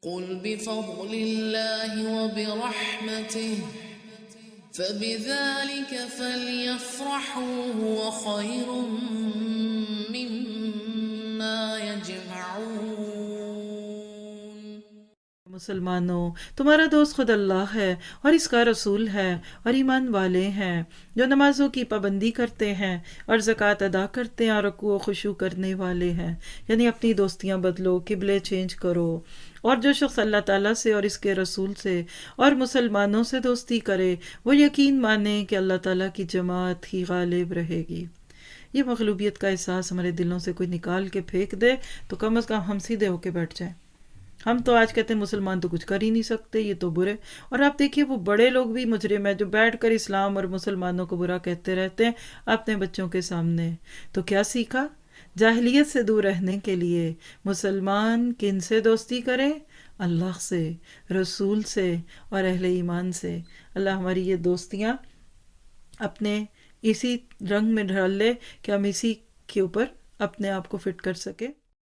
قل بفضل الله وبرحمته فبذلك فليفرحوا هو خير مما يجمعون۔ مسلمانوں، تمہارا دوست خود اللہ ہے اور اس کا رسول ہے، اور ایمان والے ہیں جو نمازوں کی پابندی کرتے ہیں اور زکوٰۃ ادا کرتے ہیں اور رکوع و خشوع کرنے والے ہیں، یعنی اپنی دوستیاں بدلو، قبلے چینج کرو۔ اور جو شخص اللہ تعالیٰ سے اور اس کے رسول سے اور مسلمانوں سے دوستی کرے وہ یقین مانے کہ اللہ تعالیٰ کی جماعت ہی غالب رہے گی۔ یہ مغلوبیت کا احساس ہمارے دلوں سے کوئی نکال کے پھینک دے تو کم از کم ہم سیدھے ہو کے بیٹھ جائیں۔ ہم تو آج کہتے ہیں مسلمان تو کچھ کر ہی نہیں سکتے، یہ تو برے، اور آپ دیکھیے وہ بڑے لوگ بھی مجرم ہیں جو بیٹھ کر اسلام اور مسلمانوں کو برا کہتے رہتے ہیں اپنے بچوں کے سامنے۔ تو کیا سیکھا؟ جاہلیت سے دور رہنے کے لیے مسلمان کن سے دوستی کریں؟ اللہ سے، رسول سے اور اہل ایمان سے۔ اللہ ہماری یہ دوستیاں اپنے اسی رنگ میں ڈھال لے کہ ہم اسی کے اوپر اپنے آپ کو فٹ کر سکیں۔